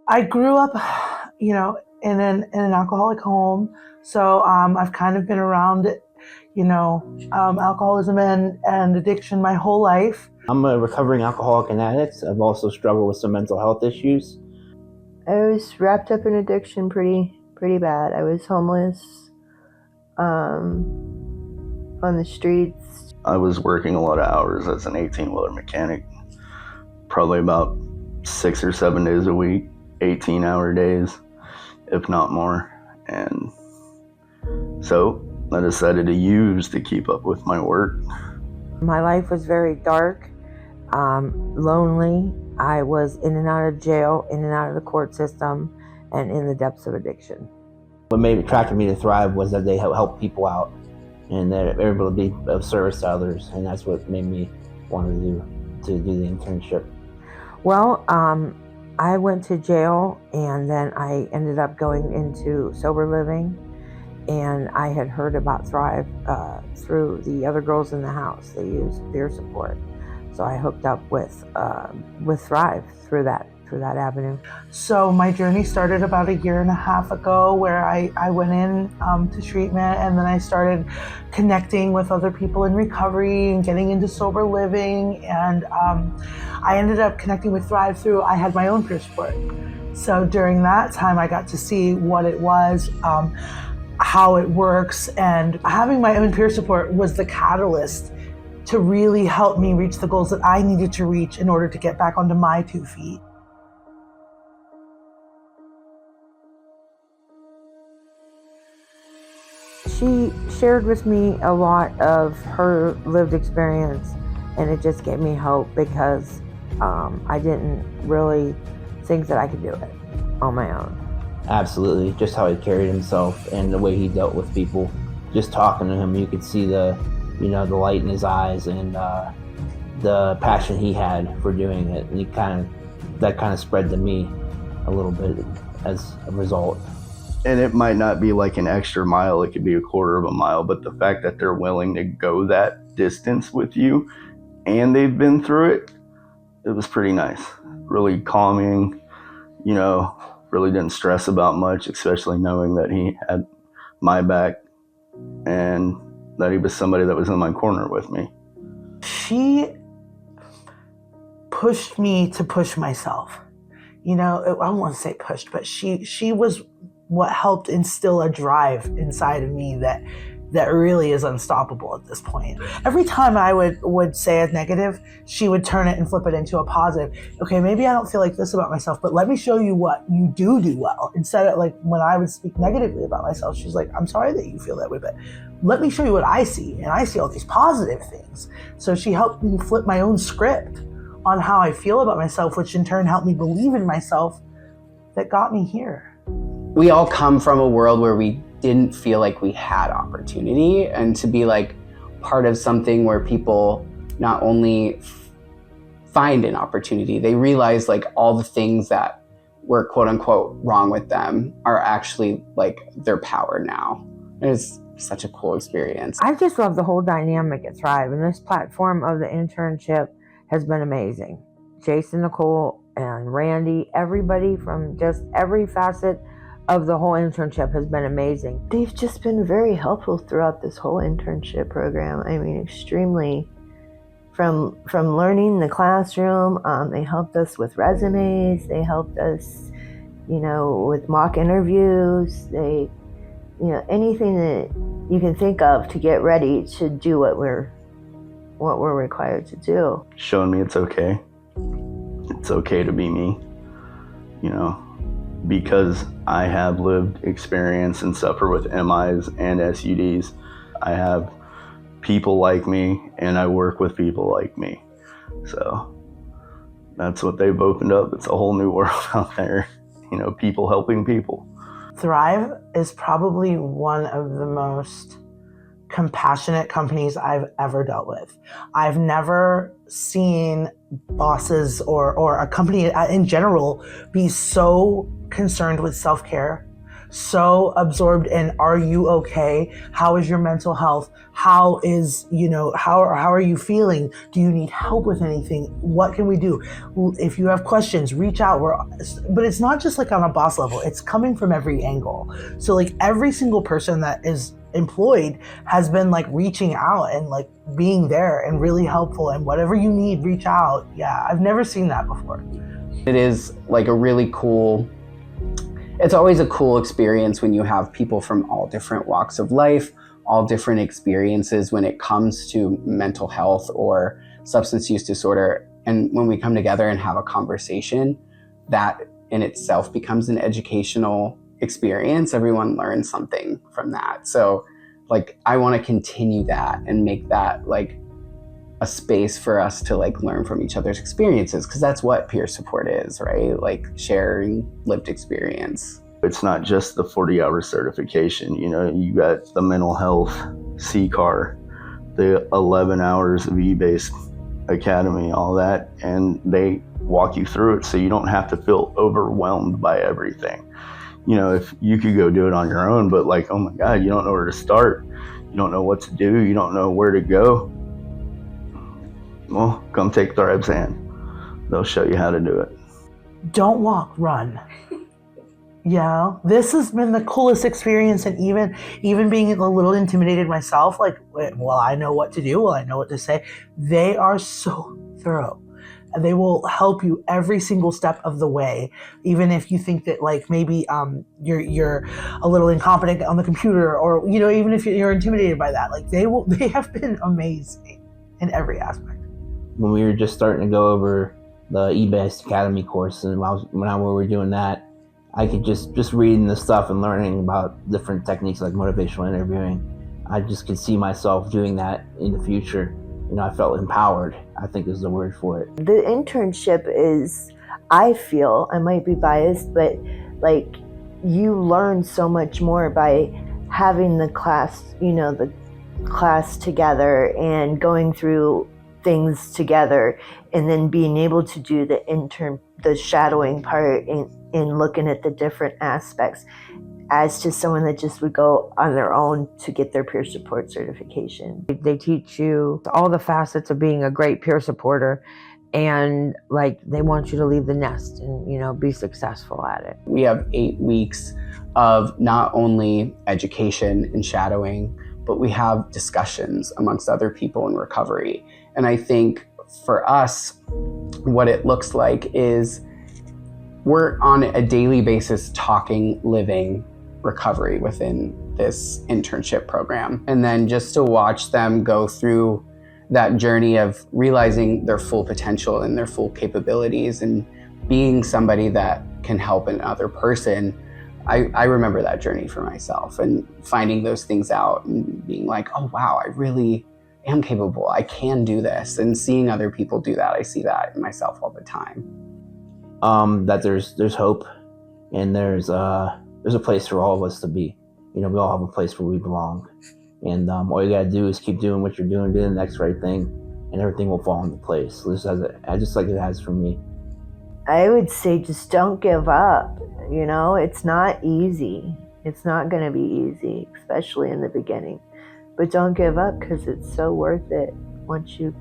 I grew up, in an alcoholic home. So I've kind of been around, alcoholism and addiction my whole life. I'm a recovering alcoholic and addict. I've also struggled with some mental health issues. I was wrapped up in addiction pretty bad. I was homeless, on the streets. I was working a lot of hours as an 18-wheeler mechanic, probably about 6 or 7 days a week, 18-hour days, if not more. And so I decided to use to keep up with my work. My life was very dark, lonely. I was in and out of jail, in and out of the court system, and in the depths of addiction. What attracted me to Thrive was that they help people out and they're able to be of service to others, and that's what made me want to do the internship. Well, I went to jail, and then I ended up going into sober living, and I had heard about Thrive through the other girls in the house. They used peer support, so I hooked up with Thrive through that avenue. So my journey started about 1.5 years ago, where I went in to treatment, and then I started connecting with other people in recovery and getting into sober living. And I ended up connecting with Thrive through, I had my own peer support. So during that time, I got to see what it was, how it works, and having my own peer support was the catalyst to really help me reach the goals that I needed to reach in order to get back onto my 2 feet. She shared with me a lot of her lived experience, and it just gave me hope because I didn't really think that I could do it on my own. Absolutely, just how he carried himself and the way he dealt with people. Just talking to him, you could see the light in his eyes and the passion he had for doing it. And that kind of spread to me a little bit as a result. And it might not be like an extra mile, it could be 1/4 of a mile, but the fact that they're willing to go that distance with you and they've been through it, it was pretty nice. Really calming, really didn't stress about much, especially knowing that he had my back and that he was somebody that was in my corner with me. She pushed me to push myself. I don't want to say pushed, but she was what helped instill a drive inside of me that really is unstoppable at this point. Every time I would say a negative, she would turn it and flip it into a positive. Okay, maybe I don't feel like this about myself, but let me show you what you do well. Instead of like when I would speak negatively about myself, she's like, I'm sorry that you feel that way, but let me show you what I see. And I see all these positive things. So she helped me flip my own script on how I feel about myself, which in turn helped me believe in myself, that got me here. We all come from a world where we didn't feel like we had opportunity, and to be like part of something where people not only find an opportunity, they realize like all the things that were quote unquote wrong with them are actually like their power now. It's such a cool experience. I just love the whole dynamic at Thrive, and this platform of the internship has been amazing. Jason, Nicole, and Randy, everybody from just every facet of the whole internship has been amazing. They've just been very helpful throughout this whole internship program. I mean, extremely. From learning the classroom, they helped us with resumes. They helped us, with mock interviews. They, anything that you can think of to get ready to do what we're required to do. Showing me it's okay. It's okay to be me, because I have lived experience and suffer with MIs and SUDs. I have people like me, and I work with people like me. So that's what they've opened up. It's a whole new world out there, people helping people. Thrive is probably one of the most compassionate companies I've ever dealt with. I've never seen bosses or a company in general be so concerned with self-care, so absorbed in, are you okay? How is your mental health? How is, how are you feeling? Do you need help with anything? What can we do? If you have questions, reach out. But it's not just like on a boss level, it's coming from every angle. So like every single person that is employed has been like reaching out and like being there and really helpful, and whatever you need, reach out. Yeah, I've never seen that before. It is like it's always a cool experience when you have people from all different walks of life, all different experiences when it comes to mental health or substance use disorder. And when we come together and have a conversation, that in itself becomes an educational experience. Everyone learns something from that. So like, I want to continue that and make that like a space for us to like learn from each other's experiences, because that's what peer support is, right? Like sharing lived experience. It's not just the 40-hour certification. You got the mental health CCAR, the 11 hours of eBased Academy, all that, and they walk you through it so you don't have to feel overwhelmed by everything. If you could go do it on your own, but like, oh my God, you don't know where to start. You don't know what to do. You don't know where to go. Well, come take Thrive's hand. They'll show you how to do it. Don't walk, run. This has been the coolest experience, and even being a little intimidated myself, like, well, I know what to do, well, I know what to say. They are so thorough. They will help you every single step of the way, even if you think that like maybe you're a little incompetent on the computer, or even if you're intimidated by that. Like they have been amazing in every aspect. When we were just starting to go over the eBased Academy course, and when we were doing that, I could just reading the stuff and learning about different techniques like motivational interviewing, I just could see myself doing that in the future. I felt empowered, I think is the word for it. The internship is, I feel, I might be biased, but like you learn so much more by having the class together and going through things together, and then being able to do the shadowing part and looking at the different aspects, as to someone that just would go on their own to get their peer support certification. They teach you all the facets of being a great peer supporter, and like they want you to leave the nest and be successful at it. We have 8 weeks of not only education and shadowing, but we have discussions amongst other people in recovery. And I think for us, what it looks like is we're on a daily basis talking, living recovery within this internship program. And then just to watch them go through that journey of realizing their full potential and their full capabilities and being somebody that can help another person. I remember that journey for myself and finding those things out and being like, oh wow, I really am capable. I can do this. And seeing other people do that, I see that in myself all the time. That there's hope, and there's a place for all of us to be. We all have a place where we belong, and all you gotta do is keep doing what you're doing, do the next right thing, and everything will fall into place. Just like it has for me. I would say just don't give up. It's not easy. It's not going to be easy, especially in the beginning. But don't give up, because it's so worth it once you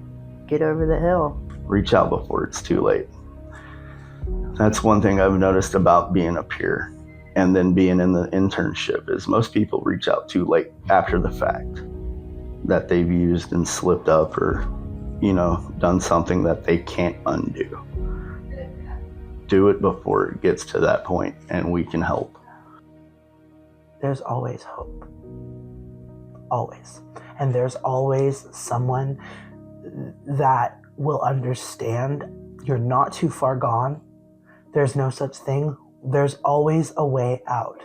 get over the hill. Reach out before it's too late. That's one thing I've noticed about being a peer and then being in the internship is most people reach out too late after the fact, that they've used and slipped up or, done something that they can't undo. Do it before it gets to that point, and we can help. There's always hope. Always. And there's always someone that will understand you're not too far gone. There's no such thing. There's always a way out.